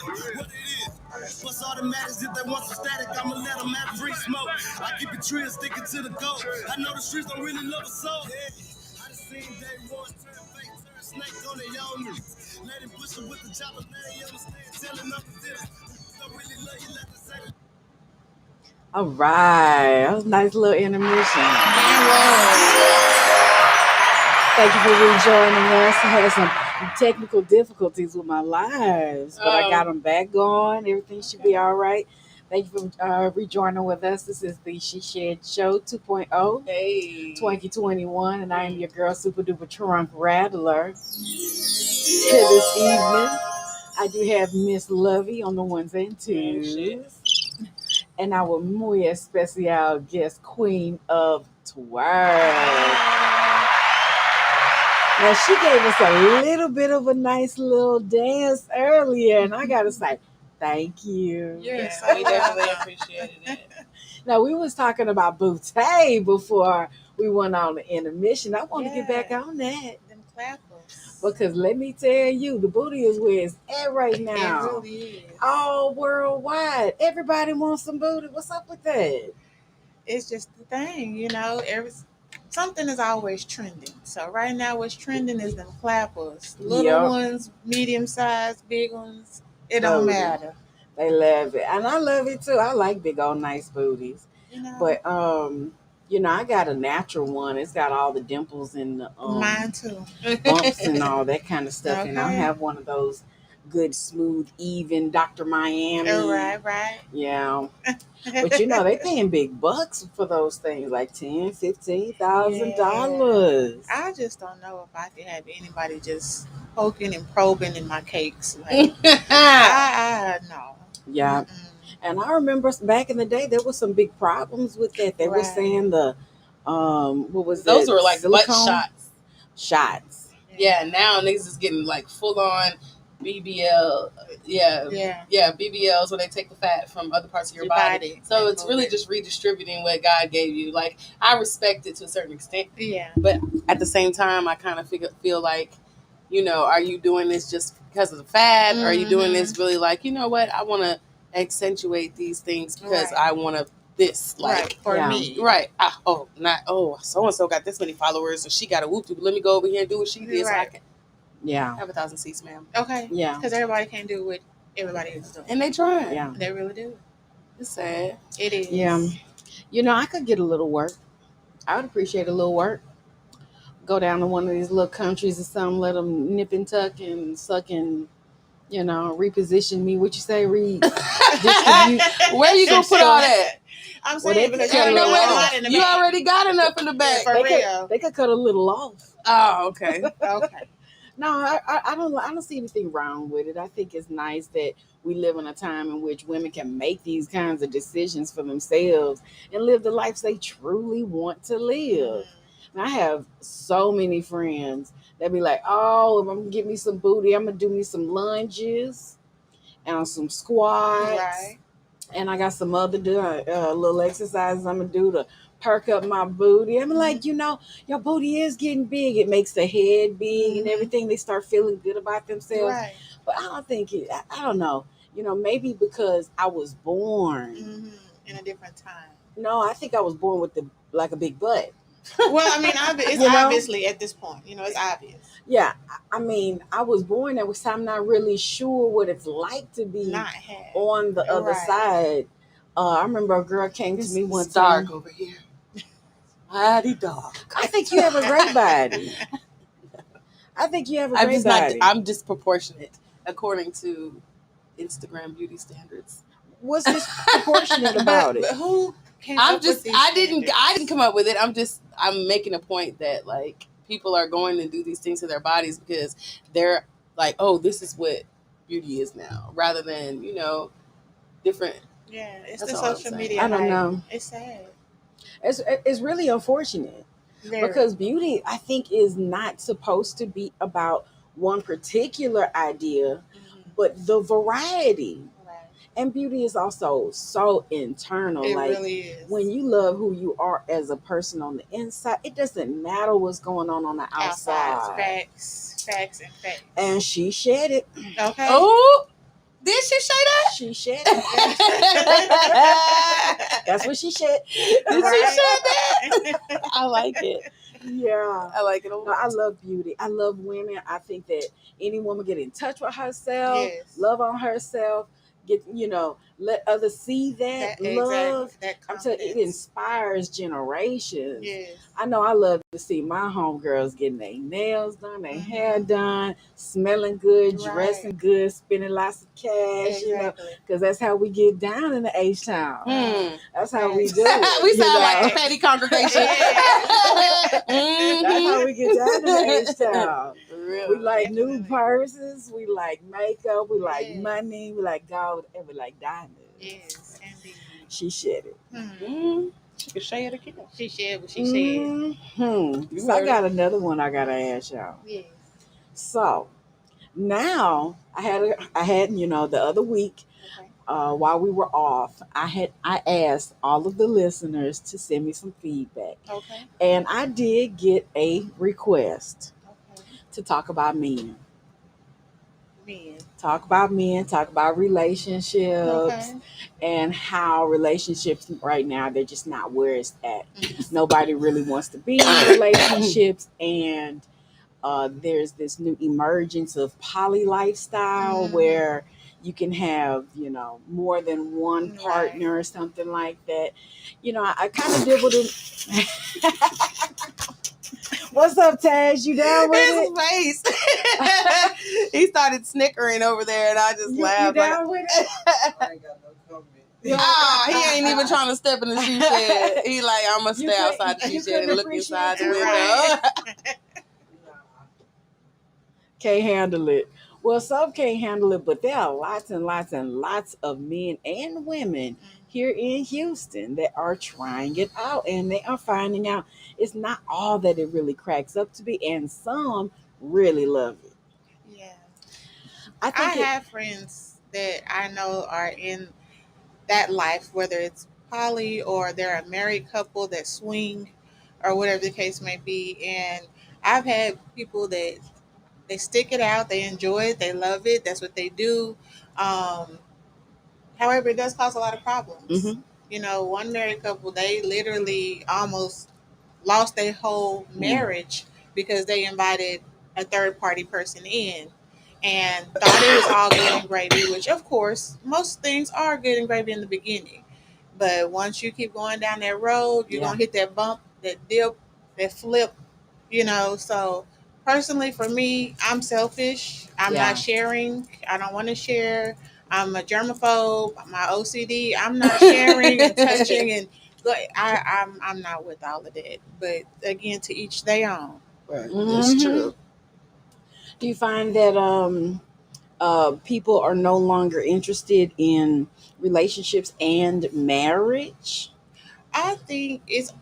What it is. What's all that matters if they want some static? I'ma let them have free smoke. I keep it true and sticking to the goal. I know the streets don't really love a soul. Yeah. I done seen day one turn fake, turn snake on their own. Let him push it with the chopper, now they understand. Telling them this. Don't really love you, let them say that. All right. That was a nice little intermission. Thank you for rejoining us. I had some technical difficulties with my lives, but I got them back going. Everything should be all right. Thank you for rejoining with us. This is the She Shed Show 2.0 Hey. 2021, and I am your girl, Super Duper Trunk Rattler. Here this evening, I do have Miss Lovey on the ones and twos, and our muy especial guest, Queen of Twerk. Now, she gave us a little bit of a nice little dance earlier, and I gotta say, thank you. Yes, we definitely appreciated it. Now, we was talking about booty before we went on the intermission. I want to get back on that. Them clappers. Because let me tell you, the booty is where it's at right now. It really is. All worldwide. Everybody wants some booty. What's up with that? It's just the thing, something is always trending. So right now what's trending is them clappers. Little ones, medium size, big ones. It don't matter. They love it. And I love it too. I like big old nice booties. But I got a natural one. It's got all the dimples and the mine too. Bumps and all that kind of stuff. Okay. And I have one of those good, smooth, even Dr. Miami. Right. Yeah. But they paying big bucks for those things, like $10,000-$15,000. I just don't know if I could have anybody just poking and probing in my cakes. Like, I no. Yeah. Mm-mm. And I remember back in the day there was some big problems with that. They were saying the what was those were like silicone? Butt shots. Yeah, now niggas is getting like full on BBL, BBLs where they take the fat from other parts of your body. So it's really just redistributing what God gave you. Like, I respect it to a certain extent. Yeah. But at the same time, I kind of feel like, are you doing this just because of the fat? Or are you doing this really like, what? I want to accentuate these things because I want to this like for me. Right. So-and-so got this many followers and she got a whoop. Let me go over here and do what she did so I can. Yeah. Have 1,000 seats, ma'am. Okay. Yeah. Because everybody can't do what everybody is doing. And they try. Yeah. They really do. It's sad. It is. Yeah. I could get a little work. I would appreciate a little work. Go down to one of these little countries or something, let them nip and tuck and suck and, reposition me. What you say? Redistribute. Where you going to put all that? I'm saying because you already got enough in the back. They could cut a little off. Oh, okay. Okay. No, I don't see anything wrong with it. I think it's nice that we live in a time in which women can make these kinds of decisions for themselves and live the lives they truly want to live. And I have so many friends that be like, oh, if I'm going to get me some booty, I'm going to do me some lunges and some squats. Right. And I got some other little exercises I'm going to do to perk up my booty. I'm like, your booty is getting big. It makes the head big and everything. They start feeling good about themselves. Right. But I don't think I don't know. Maybe because I was born in a different time. No, I think I was born with a big butt. Well, I mean, it's obviously at this point, it's obvious. Yeah, I mean, I was born at which I'm not really sure what it's like to be on the other side. I remember a girl came to me one time. Dark over here. Body dog. I think you have a great body. I'm disproportionate according to Instagram beauty standards. What's disproportionate about it? But who came up with these I didn't come up with it. I'm making a point that like people are going to do these things to their bodies because they're like, oh, this is what beauty is now, rather than different. Yeah, it's the social media. I don't know. It's sad. It's really unfortunate because beauty, I think, is not supposed to be about one particular idea, but the variety. Right. And beauty is also so internal. It really is. When you love who you are as a person on the inside, it doesn't matter what's going on the outside. Facts. And she shed it. Okay. Oh, did she? She shed. That's what she shed. Did she shed that? I like it. Yeah, I like it a lot. No, I love beauty. I love women. I think that any woman get in touch with herself, love on herself, let others see that love. Exactly. I'm telling you, it inspires generations. Yes. I know I love to see my homegirls getting their nails done, their hair done, smelling good, dressing good, spending lots of cash, because that's how we get down in the H-Town. That's how we do it. We sound like a petty congregation. That's how we get down in the H-Town. We like new purses, we like makeup, we like money, we like gold, and we like diamonds. Yes, indeed. She shed it. She can share it again. She shared what she said. So I got another one I gotta ask y'all. Yes. So now I had the other week, while we were off, I asked all of the listeners to send me some feedback. Okay. And I did get a request to talk about men. Talk about men, talk about relationships, and how relationships right now, they're just not where it's at. Nobody really wants to be in relationships, and there's this new emergence of poly lifestyle where you can have, more than one partner or something like that. I kind of dibbled in. What's up, Taz? You down with His face. He started snickering over there, and I just laughed. You down with it? I ain't got no comment. He ain't even trying to step in the she shed. He like, I'm going to stay outside the she shed and look inside the window. Can't handle it. Well, some can't handle it, but there are lots and lots and lots of men and women here in Houston that are trying it out, and they are finding out it's not all that it really cracks up to be, and some really love it. Yeah. I have friends that I know are in that life, whether it's poly or they're a married couple that swing or whatever the case may be. And I've had people that they stick it out, they enjoy it, they love it, that's what they do. However, it does cause a lot of problems. One married couple, they literally almost lost their whole marriage because they invited a third party person in and thought it was all good and gravy, which of course most things are good and gravy in the beginning. But once you keep going down that road, you're gonna hit that bump, that dip, that flip, so personally for me, I'm selfish. I'm not sharing. I don't want to share. I'm a germaphobe. My OCD. I'm not sharing and touching, and I'm not with all of that. But again, to each their own. Right. That's true. Do you find that people are no longer interested in relationships and marriage? I think it's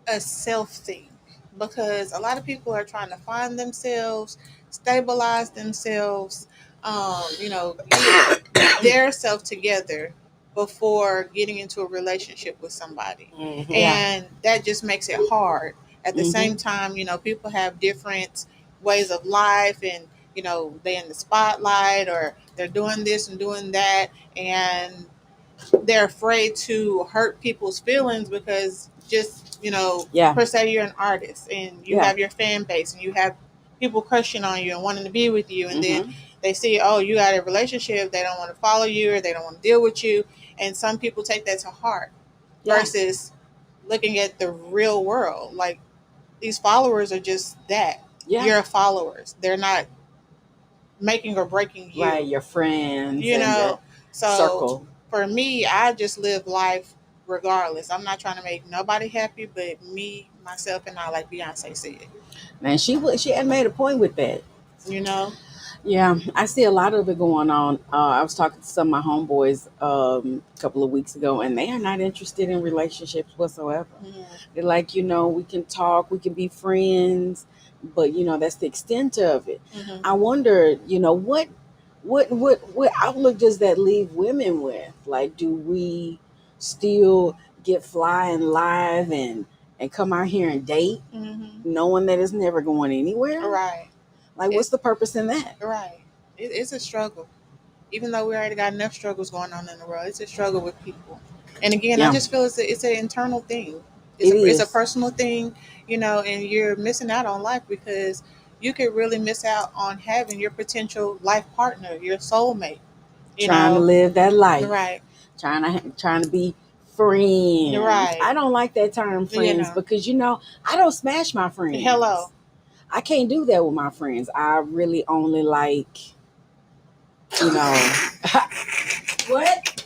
a self thing because a lot of people are trying to find themselves, stabilize themselves, get their self together before getting into a relationship with somebody. And that just makes it hard. At the same time, people have different ways of life and, they're in the spotlight or they're doing this and doing that. And they're afraid to hurt people's feelings because just, per se, you're an artist and you have your fan base and you have people crushing on you and wanting to be with you. And then they see, oh, you got a relationship. They don't want to follow you or they don't want to deal with you. And some people take that to heart versus looking at the real world. Like these followers are just that. You're followers. They're not making or breaking you. Right, your friends. So circle. For me, I just live life regardless. I'm not trying to make nobody happy but me, myself, and I, like Beyonce said. Man, she had made a point with that. Yeah, I see a lot of it going on. I was talking to some of my homeboys a couple of weeks ago, and they are not interested in relationships whatsoever. They're like, we can talk, we can be friends, but that's the extent of it. I wonder, what outlook does that leave women with? Like, do we still get fly and live and come out here and date, knowing that it's never going anywhere? Right. Like, what's the purpose in that? Right. It's a struggle. even though we already got enough struggles going on in the world, it's a struggle with people. And again, I just feel it's an internal thing. It's a personal thing, and you're missing out on life because you could really miss out on having your potential life partner, your soulmate. Trying to live that life. Right. Trying to be friends. Right. I don't like that term friends because, I don't smash my friends. Hello. I can't do that with my friends. I really only like, what?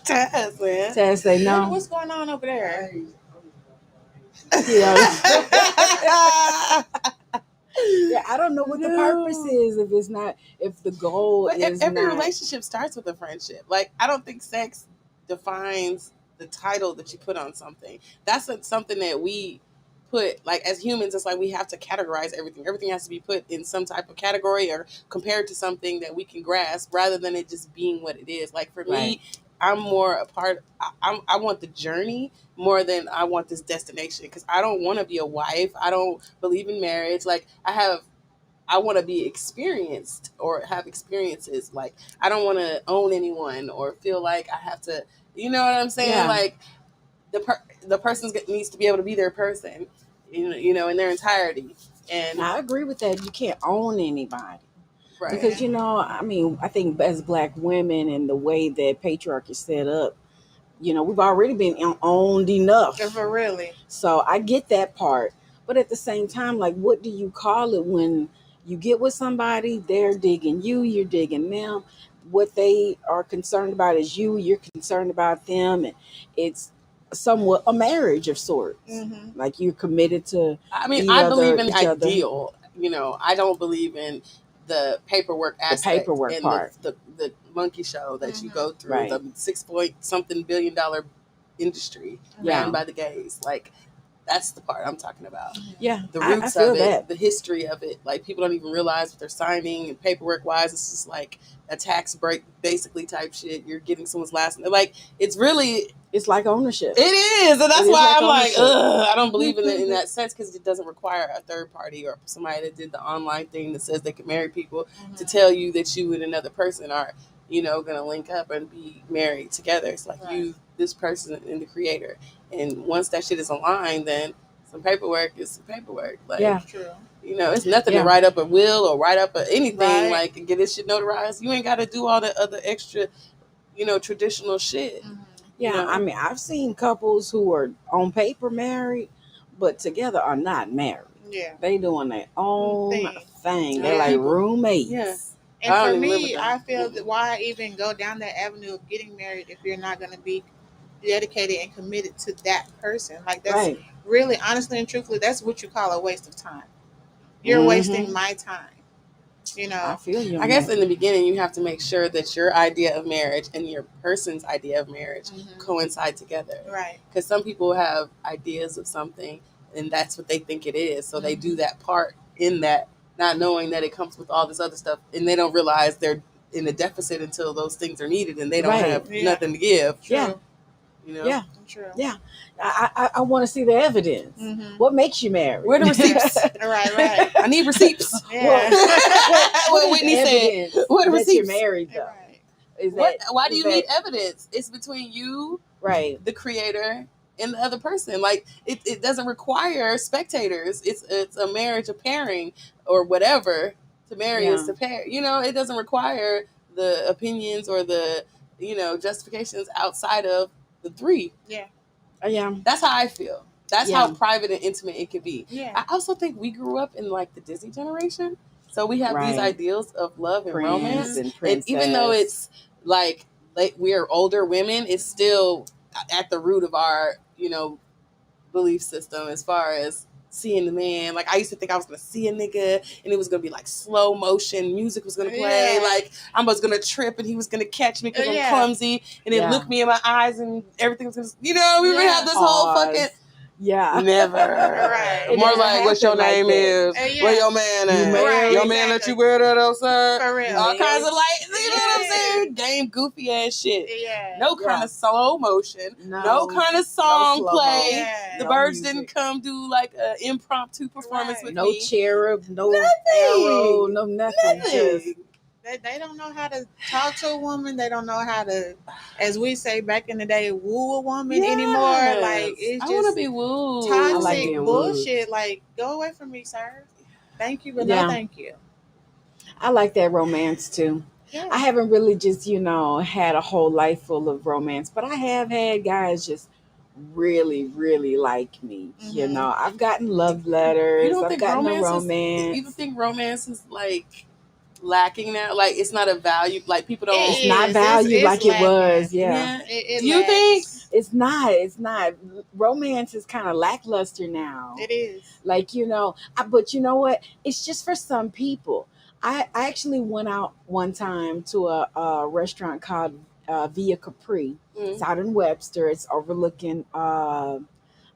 Taz, man. Taz say no. What's going on over there? Yeah, I don't know what the purpose is if the goal is every relationship starts with a friendship. Like, I don't think sex defines the title that you put on something. That's something that we put, like, as humans. It's like we have to categorize everything. Everything has to be put in some type of category or compared to something that we can grasp rather than it just being what it is. Like, for me, I'm more a part. I want the journey more than I want this destination, because I don't want to be a wife. I don't believe in marriage. Like, I want to be experienced or have experiences. Like, I don't want to own anyone or feel like I have to. You know what I'm saying? Yeah. Like, the person needs to be able to be their person, in their entirety. And I agree with that. You can't own anybody. Right. Because, I think as Black women and the way that patriarchy is set up, we've already been owned enough. For really. So I get that part. But at the same time, like, what do you call it when you get with somebody, they're digging you, you're digging them. What they are concerned about is you're concerned about them. And it's somewhat a marriage of sorts. Mm-hmm. Like, you're committed to I believe in ideal. I don't believe in the paperwork aspect. The paperwork and part. The monkey show that you go through. Right. The $6-something billion industry ran by the gays. Like, that's the part I'm talking about. Yeah. The roots of it, the history of it. Like, people don't even realize what they're signing, and paperwork wise, it's just like a tax break, basically, type shit. You're getting someone's last name. Like, it's like ownership. It is. And that's why I'm like, I don't believe in it in that sense, because it doesn't require a third party or somebody that did the online thing that says they can marry people to tell you that you and another person are, going to link up and be married together. It's like you, this person, and the creator. And once that shit is aligned, then some paperwork is some paperwork. Like, true. It's nothing to write up a will or write up anything, like, and get this shit notarized. You ain't got to do all the other extra, traditional shit. Mm-hmm. Yeah, I've seen couples who are on paper married, but together are not married. Yeah. They doing their own thing. They're like roommates. Yeah. And for me, I feel that why even go down that avenue of getting married if you're not going to be dedicated and committed to that person? Like, that's really, honestly and truthfully, that's what you call a waste of time. You're wasting my time. I feel you. I guess in the beginning, you have to make sure that your idea of marriage and your person's idea of marriage coincide together. Right. Because some people have ideas of something, and that's what they think it is. So they do that part in that, not knowing that it comes with all this other stuff, and they don't realize they're in a deficit until those things are needed, and they don't have nothing to give. True. Yeah. Yeah. True. Yeah. I want to see the evidence. Mm-hmm. What makes you married? Where are the receipts? Right. I need receipts. Yeah. What Whitney said. What are receipts? You're married, though. Right. Why do you need evidence? It's between you, the creator, and the other person. Like, it doesn't require spectators. It's a marriage, a pairing, or whatever. To marry is to pair. It doesn't require the opinions or the justifications outside of the three. Yeah. Yeah. That's how I feel. That's how private and intimate it could be. Yeah. I also think we grew up in, like, the Disney generation. So we have these ideals of love and romance. And even though it's like we are older women, it's still at the root of our, belief system as far as seeing the man. Like, I used to think I was going to see a nigga and it was going to be like slow motion. Music was going to play. Yeah. Like, I was going to trip and he was going to catch me because I'm clumsy. And then look me in my eyes and everything was going to, we would have this whole fucking... Never. Right. More like, what your name is, where your man at, your man let you wear that outside. For real. All kinds of, like, you know what I'm saying? Game goofy ass shit. Yeah. No kind of slow motion. No kind of song play. Yeah. The birds didn't come do like an impromptu performance with me. No cherub, no arrow, no nothing. Just They don't know how to talk to a woman. They don't know how to, as we say back in the day, woo a woman anymore. Like, it's I just want to be wooed. toxic bullshit. Like, go away from me, sir. Thank you, but no thank you. I like that romance too. Yeah. I haven't really just, had a whole life full of romance, but I have had guys just really, really like me. Mm-hmm. I've gotten love letters. I've gotten a romance. You don't think romance is like lacking now? Like, it's not a value. Like, people don't. It's not valued like it was. Yeah. Do you think? It's not. It's not. Romance is kind of lackluster now. It is. Like, but you know what? It's just for some people. I actually went out one time to a restaurant called Via Capri. Mm-hmm. It's out in Webster. It's overlooking, I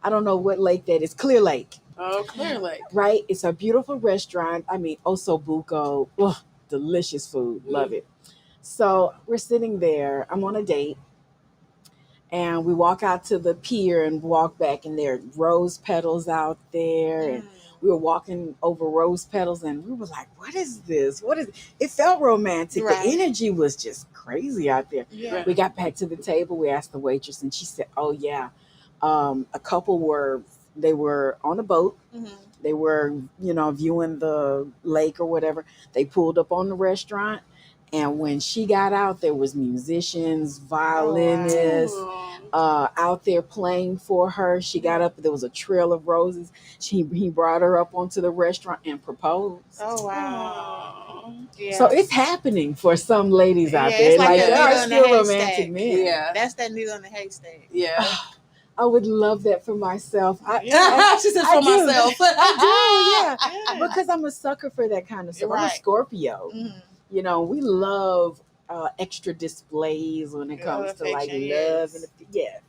don't know what lake that is. Clear Lake. Oh, Clear Lake. Right? It's a beautiful restaurant. I mean, Osso Buco. Oh, delicious food. Mm-hmm. Love it. So we're sitting there. I'm on a date. And we walk out to the pier and walk back, and there are rose petals out there. And we were walking over rose petals, and we were like, what is this? It felt romantic. Right. The energy was just crazy out there. Yeah. We got back to the table. We asked the waitress, and she said, oh, yeah. A couple were on a boat. Mm-hmm. They were, viewing the lake or whatever. They pulled up on the restaurant. And when she got out, there was musicians, violinists out there playing for her. She got up. There was a trail of roses. He brought her up onto the restaurant and proposed. Oh, wow. Yeah. So it's happening for some ladies out there. Like there are still romantic men. Yeah. That's that needle in the haystack. Yeah. I would love that for myself. She said for myself. I do, yeah. Because I'm a sucker for that kind of stuff. Right. I'm a Scorpio. Mm-hmm. We love extra displays when it comes to like love and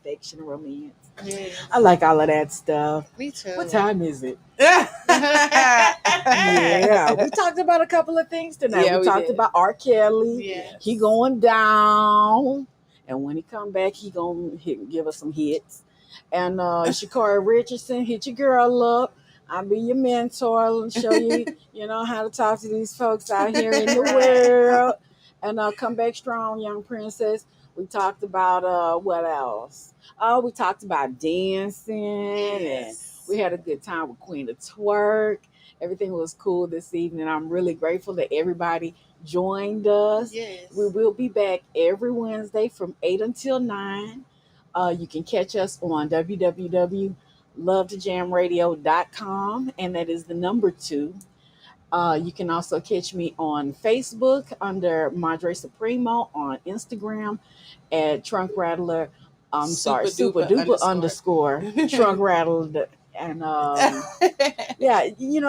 affection and romance. Yes. I like all of that stuff. Me too. What time is it? We talked about a couple of things tonight. Yeah, we talked about R. Kelly. Yes. He going down, and when he come back, he gonna give us some hits. And Shakira Richardson, hit your girl up. I'll be your mentor and show you, how to talk to these folks out here in the world. And come back strong, young princess. We talked about what else? Oh, we talked about dancing, and we had a good time with Queen of Twerk. Everything was cool this evening. I'm really grateful that everybody joined us. Yes. We will be back every Wednesday from 8 until 9. You can catch us on www.lovetojamradio.com, and that is the number 2. You can also catch me on Facebook under Madre Supremo, on Instagram at Trunk Rattler. Super duper underscore Trunk Rattler. And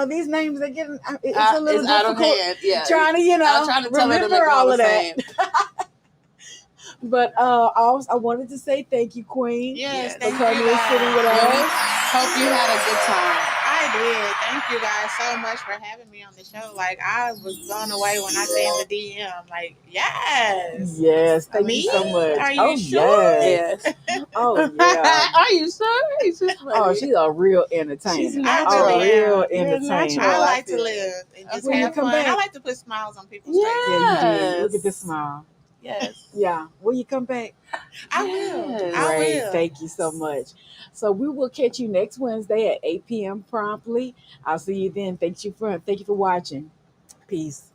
these names are getting it's a little difficult. Out of hand. Yeah. Trying to remember all of that. But I wanted to say thank you, Queen. Yes, for coming and sitting with us. Hope you had a good time. I did. Thank you guys so much for having me on the show. Like, I was blown away when I seen the DM. Like, yes. Yes, thank you so much. Are you sure? Yes. Oh, yeah. Are you sure? She's a real entertainer. She's natural. Real entertainer. I like to live and just have fun. I like to put smiles on people's faces. Yeah, you did. Look at this smile. Yes. Yeah. Will you come back? I will. Great. I will. Thank you so much. So we will catch you next Wednesday at 8 p.m. promptly. I'll see you then. Thank you for watching. Peace.